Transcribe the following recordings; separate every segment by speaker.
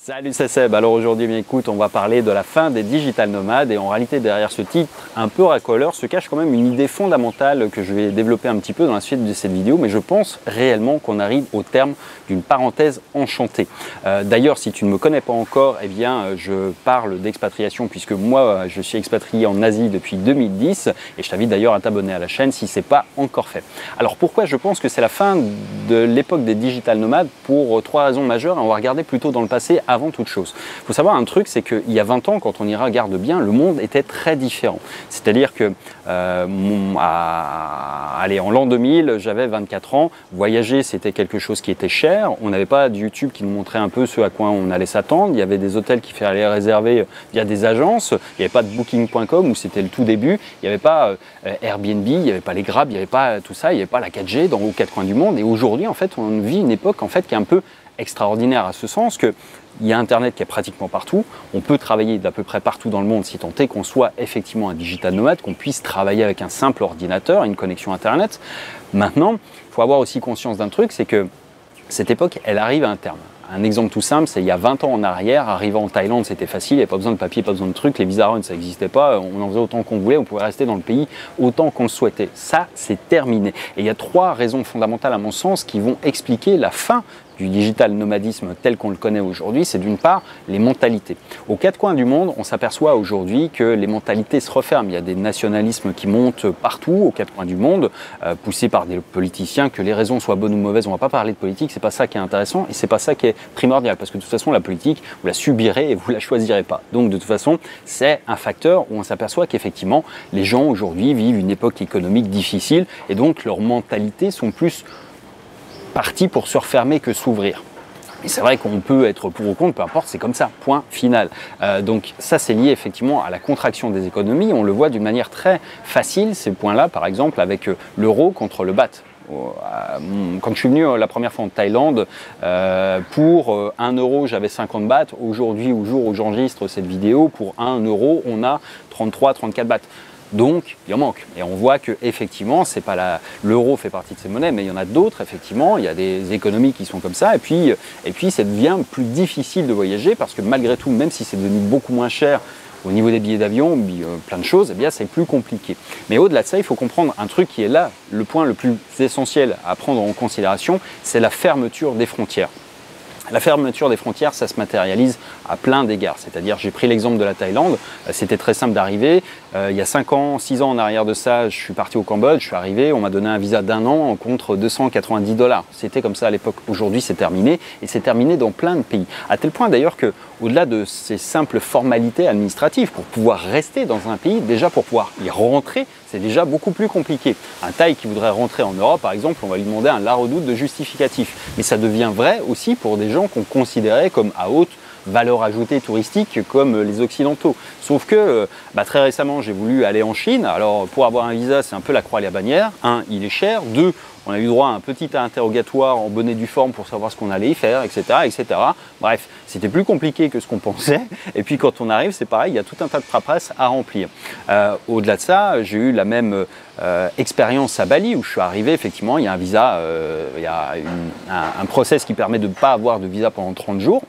Speaker 1: Salut, c'est Seb. Alors aujourd'hui, bien écoute, on va parler de la fin des digital nomades et en réalité derrière ce titre un peu racoleur se cache quand même une idée fondamentale que je vais développer un petit peu dans la suite de cette vidéo, mais je pense réellement qu'on arrive au terme d'une parenthèse enchantée. D'ailleurs, si tu ne me connais pas encore, eh bien je parle d'expatriation puisque moi je suis expatrié en Asie depuis 2010 et je t'invite d'ailleurs à t'abonner à la chaîne si ce n'est pas encore fait. Alors pourquoi je pense que c'est la fin de l'époque des digital nomades? Pour trois raisons majeures et on va regarder plutôt dans le passé avant toute chose. Il faut savoir un truc, c'est qu'il y a 20 ans, quand on y regarde bien, le monde était très différent. C'est-à-dire que, allez, en l'an 2000, j'avais 24 ans, voyager c'était quelque chose qui était cher, on n'avait pas de YouTube qui nous montrait un peu ce à quoi on allait s'attendre, il y avait des hôtels qu'il fallait réserver via des agences, il n'y avait pas de Booking.com où c'était le tout début, il n'y avait pas Airbnb, il n'y avait pas les Grab, il n'y avait pas tout ça, il n'y avait pas la 4G aux quatre coins du monde et aujourd'hui en fait on vit une époque en fait qui est un peu extraordinaire à ce sens que il y a Internet qui est pratiquement partout, on peut travailler d'à peu près partout dans le monde si tant est qu'on soit effectivement un digital nomade, qu'on puisse travailler avec un simple ordinateur, une connexion Internet. Maintenant, il faut avoir aussi conscience d'un truc, c'est que cette époque, elle arrive à un terme. Un exemple tout simple, c'est il y a 20 ans en arrière, arrivant en Thaïlande, c'était facile, il n'y avait pas besoin de papier, pas besoin de trucs, les visas run, ça n'existait pas, on en faisait autant qu'on voulait, on pouvait rester dans le pays autant qu'on le souhaitait. Ça, c'est terminé. Et il y a trois raisons fondamentales à mon sens qui vont expliquer la fin du digital nomadisme tel qu'on le connaît aujourd'hui, c'est d'une part les mentalités. Aux quatre coins du monde, on s'aperçoit aujourd'hui que les mentalités se referment. Il y a des nationalismes qui montent partout, aux quatre coins du monde, poussés par des politiciens, que les raisons soient bonnes ou mauvaises. On ne va pas parler de politique, c'est pas ça qui est intéressant et c'est pas ça qui est primordial, parce que de toute façon, la politique, vous la subirez et vous la choisirez pas. Donc de toute façon, c'est un facteur où on s'aperçoit qu'effectivement, les gens aujourd'hui vivent une époque économique difficile et donc leurs mentalités sont plus parti pour se refermer que s'ouvrir. Et c'est vrai qu'on peut être pour ou contre, peu importe, c'est comme ça, point final. Donc ça, c'est lié effectivement à la contraction des économies. On le voit d'une manière très facile, ces points-là, par exemple, avec l'euro contre le baht. Quand je suis venu la première fois en Thaïlande, pour 1 euro, j'avais 50 bahts. Aujourd'hui, au jour où j'enregistre cette vidéo, pour 1 euro, on a 33-34 bahts. Donc, il en manque. Et on voit que effectivement, c'est pas l'euro fait partie de ces monnaies, mais il y en a d'autres, effectivement. Il y a des économies qui sont comme ça. Et puis, ça devient plus difficile de voyager parce que malgré tout, même si c'est devenu beaucoup moins cher au niveau des billets d'avion, plein de choses, eh bien, c'est plus compliqué. Mais au-delà de ça, il faut comprendre un truc qui est là, le point le plus essentiel à prendre en considération, c'est la fermeture des frontières. La fermeture des frontières, ça se matérialise à plein d'égards. C'est-à-dire, j'ai pris l'exemple de la Thaïlande, c'était très simple d'arriver. Il y a 5 ans, 6 ans en arrière de ça, je suis parti au Cambodge, je suis arrivé, on m'a donné un visa d'1 an contre 290 $. C'était comme ça à l'époque. Aujourd'hui, c'est terminé et c'est terminé dans plein de pays. À tel point d'ailleurs que, au-delà de ces simples formalités administratives, pour pouvoir rester dans un pays, déjà pour pouvoir y rentrer, c'est déjà beaucoup plus compliqué. Un Thaï qui voudrait rentrer en Europe, par exemple, on va lui demander un la redoute de justificatif. Mais ça devient vrai aussi pour des gens qu'on considérait comme à haute valeur ajoutée touristique comme les Occidentaux. Sauf que très récemment, j'ai voulu aller en Chine. Alors, pour avoir un visa, c'est un peu la croix et la bannière. 1, il est cher. 2, on a eu droit à un petit interrogatoire en bonne et due forme pour savoir ce qu'on allait y faire, etc., etc. Bref, c'était plus compliqué que ce qu'on pensait. Et puis quand on arrive, c'est pareil, il y a tout un tas de paperasses à remplir. Au-delà de ça, j'ai eu la même expérience à Bali où je suis arrivé, effectivement, il y a un visa, il y a un process qui permet de ne pas avoir de visa pendant 30 jours.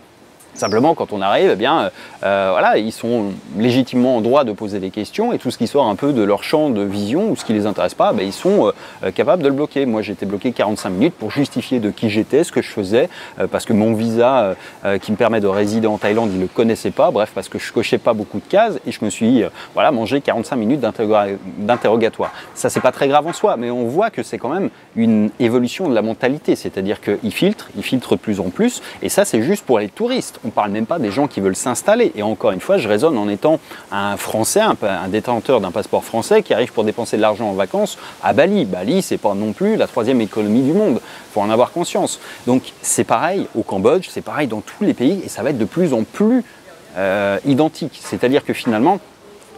Speaker 1: Simplement, quand on arrive, eh bien, voilà, ils sont légitimement en droit de poser des questions et tout ce qui sort un peu de leur champ de vision ou ce qui ne les intéresse pas, ils sont capables de le bloquer. Moi, j'ai été bloqué 45 minutes pour justifier de qui j'étais, ce que je faisais, parce que mon visa qui me permet de résider en Thaïlande, ils ne le connaissaient pas. Bref, parce que je cochais pas beaucoup de cases et je me suis voilà, mangé 45 minutes d'interrogatoire. Ça, c'est pas très grave en soi, mais on voit que c'est quand même une évolution de la mentalité. C'est-à-dire qu'ils filtrent de plus en plus et ça, c'est juste pour les touristes. On ne parle même pas des gens qui veulent s'installer. Et encore une fois, je raisonne en étant un Français, un détenteur d'un passeport français qui arrive pour dépenser de l'argent en vacances à Bali. Bali, ce n'est pas non plus la 3e économie du monde. Il faut en avoir conscience. Donc, c'est pareil au Cambodge, c'est pareil dans tous les pays et ça va être de plus en plus identique. C'est-à-dire que finalement,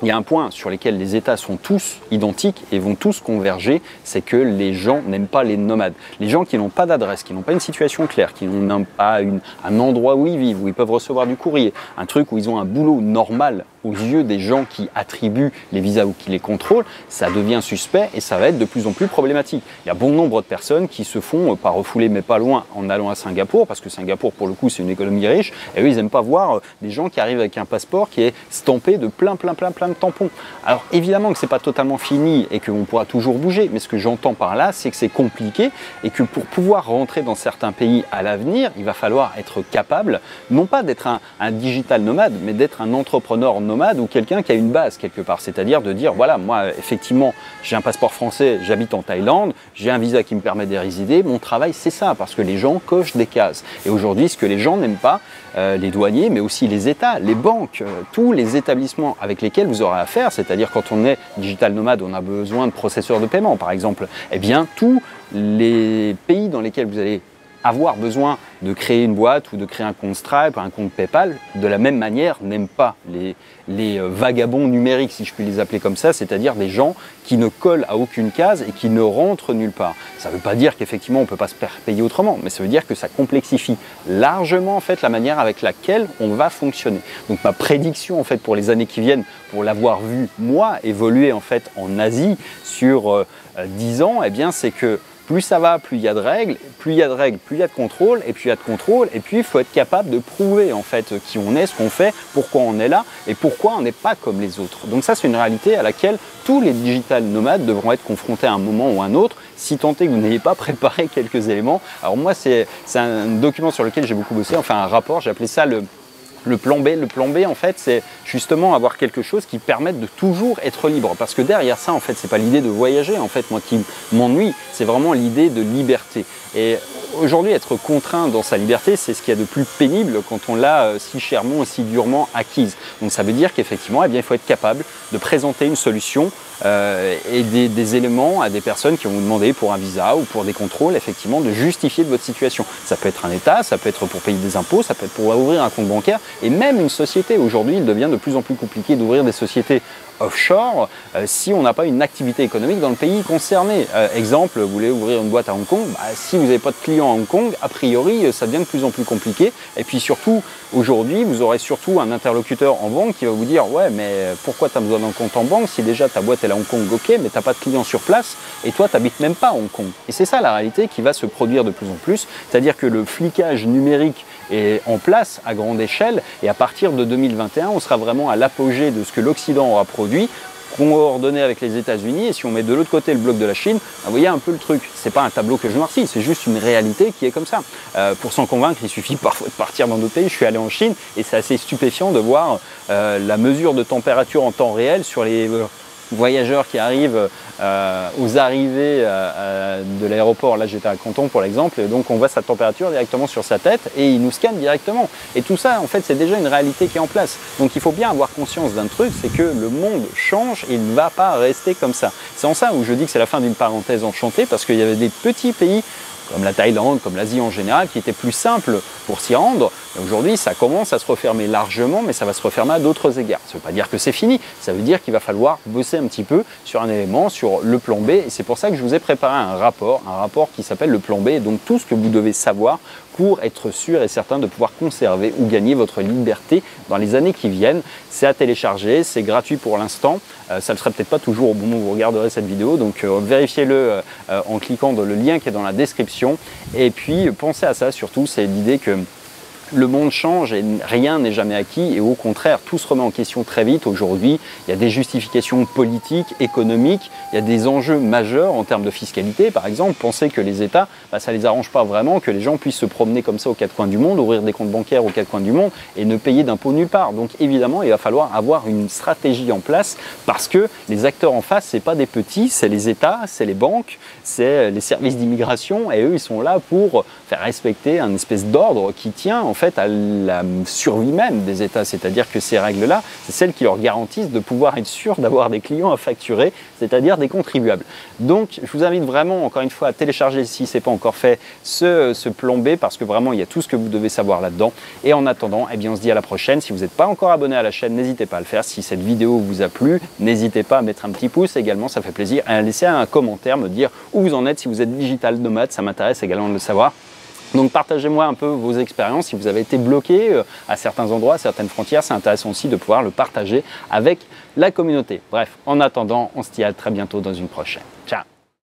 Speaker 1: il y a un point sur lequel les États sont tous identiques et vont tous converger, c'est que les gens n'aiment pas les nomades. Les gens qui n'ont pas d'adresse, qui n'ont pas une situation claire, qui n'ont pas un endroit où ils vivent, où ils peuvent recevoir du courrier, un truc où ils ont un boulot normal aux yeux des gens qui attribuent les visas ou qui les contrôlent, ça devient suspect et ça va être de plus en plus problématique. Il y a bon nombre de personnes qui se font pas refouler, mais pas loin, en allant à Singapour, parce que Singapour, pour le coup, c'est une économie riche, et eux, ils n'aiment pas voir des gens qui arrivent avec un passeport qui est stampé de plein de tampons. Alors, évidemment que c'est pas totalement fini et qu'on pourra toujours bouger, mais ce que j'entends par là, c'est que c'est compliqué et que pour pouvoir rentrer dans certains pays à l'avenir, il va falloir être capable, non pas d'être un digital nomade, mais d'être un entrepreneur nomade ou quelqu'un qui a une base quelque part. C'est-à-dire de dire, voilà, moi, effectivement, j'ai un passeport français, j'habite en Thaïlande, j'ai un visa qui me permet d'y résider, mon travail, c'est ça, parce que les gens cochent des cases. Et aujourd'hui, ce que les gens n'aiment pas, les douaniers, mais aussi les États, les banques, tous les établissements avec lesquels vous aurez affaire, c'est-à-dire quand on est digital nomade, on a besoin de processeurs de paiement, par exemple, eh bien, tous les pays dans lesquels vous allez avoir besoin de créer une boîte ou de créer un compte Stripe, un compte PayPal, de la même manière, n'aiment pas les vagabonds numériques, si je puis les appeler comme ça, c'est-à-dire des gens qui ne collent à aucune case et qui ne rentrent nulle part. Ça ne veut pas dire qu'effectivement on ne peut pas se faire payer autrement, mais ça veut dire que ça complexifie largement en fait la manière avec laquelle on va fonctionner. Donc ma prédiction en fait pour les années qui viennent, pour l'avoir vu moi évoluer en fait en Asie sur 10 ans, eh bien c'est que plus ça va, plus il y a de règles, plus il y a de règles, plus il y a de contrôle, et puis il y a de contrôle, et puis il faut être capable de prouver en fait qui on est, ce qu'on fait, pourquoi on est là, et pourquoi on n'est pas comme les autres. Donc ça c'est une réalité à laquelle tous les digital nomades devront être confrontés à un moment ou à un autre, si tant est que vous n'ayez pas préparé quelques éléments. Alors moi c'est un document sur lequel j'ai beaucoup bossé, enfin un rapport, j'ai appelé ça le plan B. Le plan B, en fait, c'est justement avoir quelque chose qui permette de toujours être libre. Parce que derrière ça, en fait, c'est pas l'idée de voyager, en fait, moi qui m'ennuie, c'est vraiment l'idée de liberté. Et aujourd'hui, être contraint dans sa liberté, c'est ce qu'il y a de plus pénible quand on l'a si chèrement, si durement acquise. Donc ça veut dire qu'effectivement, eh bien, il faut être capable de présenter une solution et des éléments à des personnes qui vont vous demander pour un visa ou pour des contrôles, effectivement, de justifier de votre situation. Ça peut être un État, ça peut être pour payer des impôts, ça peut être pour ouvrir un compte bancaire et même une société. Aujourd'hui, il devient de plus en plus compliqué d'ouvrir des sociétés offshore si on n'a pas une activité économique dans le pays concerné. Exemple, vous voulez ouvrir une boîte à Hong Kong, si vous n'avez pas de clients à Hong Kong, a priori ça devient de plus en plus compliqué. Et puis surtout, aujourd'hui, vous aurez surtout un interlocuteur en banque qui va vous dire ouais mais pourquoi tu as besoin d'un compte en banque si déjà ta boîte est à Hong Kong, ok, mais tu n'as pas de clients sur place et toi tu n'habites même pas à Hong Kong. Et c'est ça la réalité qui va se produire de plus en plus, c'est-à-dire que le flicage numérique est en place à grande échelle et à partir de 2021, on sera vraiment à l'apogée de ce que l'Occident aura produit, coordonné avec les États-Unis, et si on met de l'autre côté le bloc de la Chine, vous voyez un peu le truc. C'est pas un tableau que je noircis, c'est juste une réalité qui est comme ça. Pour s'en convaincre, il suffit parfois de partir dans d'autres pays. Je suis allé en Chine et c'est assez stupéfiant de voir la mesure de température en temps réel sur les voyageurs qui arrivent aux arrivées de l'aéroport. Là j'étais à Canton pour l'exemple, et donc on voit sa température directement sur sa tête et il nous scanne directement. Et tout ça en fait c'est déjà une réalité qui est en place. Donc il faut bien avoir conscience d'un truc, c'est que le monde change et il ne va pas rester comme ça. C'est en ça où je dis que c'est la fin d'une parenthèse enchantée, parce qu'il y avait des petits pays comme la Thaïlande, comme l'Asie en général, qui était plus simple pour s'y rendre. Aujourd'hui, ça commence à se refermer largement, mais ça va se refermer à d'autres égards. Ça ne veut pas dire que c'est fini, ça veut dire qu'il va falloir bosser un petit peu sur un élément, sur le plan B, et c'est pour ça que je vous ai préparé un rapport qui s'appelle le plan B, et donc tout ce que vous devez savoir pour être sûr et certain de pouvoir conserver ou gagner votre liberté dans les années qui viennent. C'est à télécharger, c'est gratuit pour l'instant, ça ne sera peut-être pas toujours au moment où vous regarderez cette vidéo, donc vérifiez-le en cliquant dans le lien qui est dans la description, et puis pensez à ça surtout, c'est l'idée que le monde change et rien n'est jamais acquis, et au contraire, tout se remet en question très vite. Aujourd'hui, il y a des justifications politiques, économiques, il y a des enjeux majeurs en termes de fiscalité. Par exemple, pensez que les États, ça ne les arrange pas vraiment que les gens puissent se promener comme ça aux quatre coins du monde, ouvrir des comptes bancaires aux quatre coins du monde et ne payer d'impôts nulle part. Donc évidemment, il va falloir avoir une stratégie en place, parce que les acteurs en face, ce n'est pas des petits, c'est les États, c'est les banques, c'est les services d'immigration, et eux, ils sont là pour faire respecter un espèce d'ordre qui tient en fait à la survie même des États, c'est-à-dire que ces règles-là, c'est celles qui leur garantissent de pouvoir être sûrs d'avoir des clients à facturer, c'est-à-dire des contribuables. Donc, je vous invite vraiment, encore une fois, à télécharger, si ce n'est pas encore fait, ce plan B, parce que vraiment, il y a tout ce que vous devez savoir là-dedans. Et en attendant, eh bien, on se dit à la prochaine. Si vous n'êtes pas encore abonné à la chaîne, n'hésitez pas à le faire. Si cette vidéo vous a plu, n'hésitez pas à mettre un petit pouce également, ça fait plaisir, et à laisser un commentaire, me dire où vous en êtes, si vous êtes digital nomade, ça m'intéresse également de le savoir. Donc partagez-moi un peu vos expériences, si vous avez été bloqué à certains endroits, à certaines frontières, c'est intéressant aussi de pouvoir le partager avec la communauté. Bref, en attendant, on se dit à très bientôt dans une prochaine. Ciao!